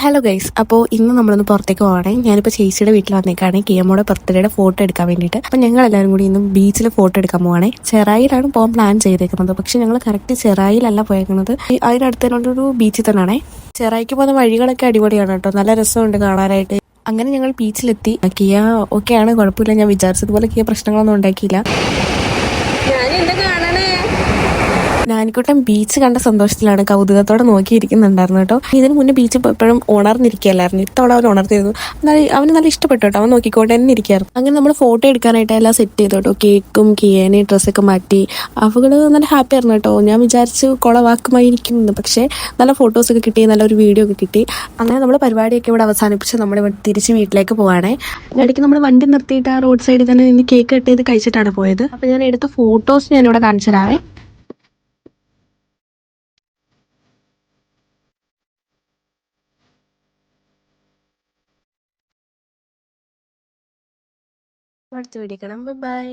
Hello guys, അപ്പോൾ ഇന്ന് നമ്മളൊന്ന് പുറത്തേക്ക് പോകണേ. ഞാനിപ്പോൾ ചേച്ചിയുടെ വീട്ടിൽ വന്നേക്കാണ് കിയമ്മോടെ ബർത്ത്ഡേയുടെ ഫോട്ടോ എടുക്കാൻ വേണ്ടിയിട്ട്. അപ്പോൾ ഞങ്ങൾ എല്ലാവരും കൂടി ഇന്നും ബീച്ചിൽ ഫോട്ടോ എടുക്കാൻ പോവാണേ. ചെറായിലാണ് പോകാൻ പ്ലാൻ ചെയ്തേക്കുന്നത്, പക്ഷെ ഞങ്ങൾ കറക്റ്റ് ചെറായിലല്ല പോയേക്കുന്നത്. അതിനടുത്തുള്ളൊരു ബീച്ചിൽ തന്നെയാണേ. ചെറായിക്ക് പോകുന്ന വഴികളൊക്കെ അടിപൊളിയാണ് കേട്ടോ, നല്ല രസമുണ്ട് കാണാനായിട്ട്. അങ്ങനെ ഞങ്ങൾ ബീച്ചിലെത്തി. കിയ ഓക്കെയാണ്, കുഴപ്പമില്ല. ഞാൻ വിചാരിച്ചതുപോലെ കിയ പ്രശ്നങ്ങളൊന്നും ഉണ്ടാക്കിയില്ല. നാനിക്കുട്ടൻ ബീച്ച് കണ്ട സന്തോഷത്തിലാണ്, കൗതുകത്തോടെ നോക്കിയിരിക്കുന്നുണ്ടായിരുന്നു കേട്ടോ. ഇതിന് മുന്നേ ബീച്ച് എപ്പോഴും ഉണർന്നിരിക്കുകയല്ലായിരുന്നു, ഇത്തവണ അവൻ ഉണർത്തിയിരുന്നു. അവന് നല്ല ഇഷ്ടപ്പെട്ടു കേട്ടോ, അവൻ നോക്കിക്കൊണ്ട് തന്നെ ഇരിക്കുകയായിരുന്നു. അങ്ങനെ നമ്മൾ ഫോട്ടോ എടുക്കാനായിട്ട് എല്ലാം സെറ്റ് ചെയ്തു കേട്ടോ. കേക്കും കിയേനെ ഡ്രസ്സൊക്കെ മാറ്റി അവള് നല്ല ഹാപ്പി ആയിരുന്നു കേട്ടോ. ഞാൻ വിചാരിച്ചു കുളവാക്കുമായിരിക്കുന്നു, പക്ഷേ നല്ല ഫോട്ടോസൊക്കെ കിട്ടി, നല്ലൊരു വീഡിയോ ഒക്കെ കിട്ടി. അങ്ങനെ നമ്മൾ പരിപാടിയൊക്കെ ഇവിടെ അവസാനിപ്പിച്ച് നമ്മൾ തിരിച്ച് വീട്ടിലേക്ക് പോവാണേ. ഇടയ്ക്ക് നമ്മൾ വണ്ടി നിർത്തിയിട്ട് ആ റോഡ് സൈഡിൽ തന്നെ നിന്ന് കേക്ക് കട്ട് ചെയ്ത് കഴിച്ചിട്ടാണ് പോയത്. അപ്പോൾ ഞാൻ എടുത്ത ഫോട്ടോസ് ഞാനിവിടെ കാണിച്ചു തരാവേ. അടുത്ത വീഡിയോ കാണാം. ബൈ.